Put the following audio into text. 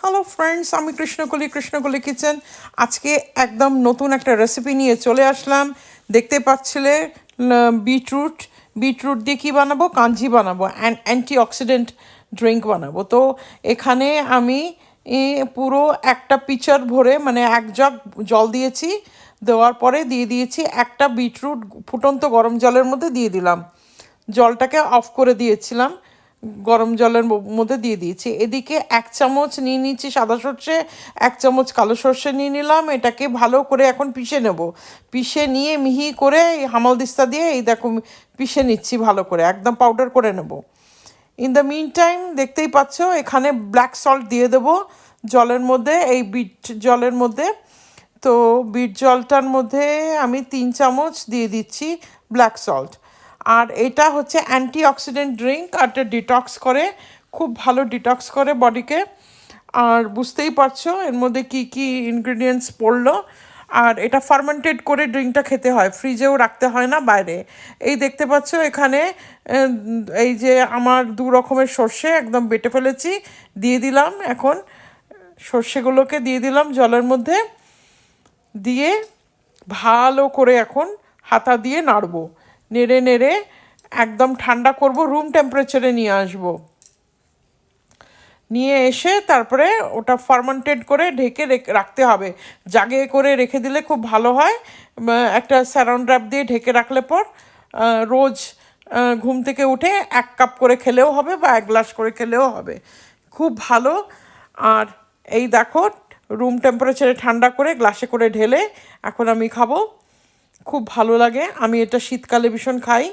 Hello friends, আমি Krishnakoli kitchen. আজকে একদম নতুন একটা রেসিপি নিয়ে চলে আসলাম। দেখতে পাচ্ছিলে বিটরুট বিটরুট দিয়ে কী বানাবো, কাঞ্জি বানাবো, অ্যান্টি অক্সিডেন্ট ড্রিঙ্ক বানাবো। তো এখানে আমি পুরো একটা পিচার ভরে মানে 1 জগ জল দিয়েছি। দেওয়ার পরে দিয়ে দিয়েছি একটা বিটরুট, ফুটন্ত গরম জলের মধ্যে দিয়ে দিলাম। জলটাকে অফ করে দিয়েছিলাম, গরম জলের মধ্যে দিয়ে দিয়েছি। এদিকে 1 চামচ নিয়ে নিচ্ছি সাদা সর্ষে, 1 চামচ কালো সর্ষে নিয়ে নিলাম। এটাকে ভালো করে এখন পিষে নেব। পিষে নিয়ে মিহি করে এই হামালদিস্তা দিয়ে এই দেখো পিষে নিচ্ছি ভালো করে, একদম পাউডার করে নেব। ইন দ্য মিন টাইম দেখতেই পাচ্ছ এখানে ব্ল্যাক সল্ট দিয়ে দেবো জলের মধ্যে, এই বিট জলের মধ্যে। তো বিট জলটার মধ্যে আমি 3 চামচ দিয়ে দিচ্ছি ব্ল্যাক সল্ট। আর এটা হচ্ছে অ্যান্টি অক্সিডেন্ট ড্রিঙ্ক, আর এটা ডিটক্স করে, খুব ভালো ডিটক্স করে বডিকে। আর বুঝতেই পারছো এর মধ্যে কি কি ইনগ্রিডিয়েন্টস পড়লো। আর এটা ফার্মেন্টেড করে ড্রিঙ্কটা খেতে হয়, ফ্রিজেও রাখতে হয় না, বাইরে। এই দেখতে পাচ্ছ এখানে এই যে আমার 2 রকমের সর্ষে একদম বেটে ফেলেছি, দিয়ে দিলাম। এখন সর্ষেগুলোকে দিয়ে দিলাম জলের মধ্যে, দিয়ে ভালো করে এখন হাতা দিয়ে নাড়বো, নেড়ে নেড়ে একদম ঠান্ডা করব, রুম টেম্পারেচারে নিয়ে আসবো। নিয়ে এসে তারপরে ওটা ফার্মেন্টেড করে ঢেকে রাখতে হবে। জাগে করে রেখে দিলে খুব ভালো হয়। একটা স্যারাউন্ড র্যাপ দিয়ে ঢেকে রাখলে পর রোজ ঘুম থেকে উঠে 1 কাপ করে খেলেও হবে বা 1 গ্লাস করে খেলেও হবে, খুব ভালো। আর এই দেখো রুম টেম্পারেচারে ঠান্ডা করে গ্লাসে করে ঢেলে এখন আমি খাবো, খুব ভালো লাগে। আমি এটা শীতকালে ভীষণ খাই।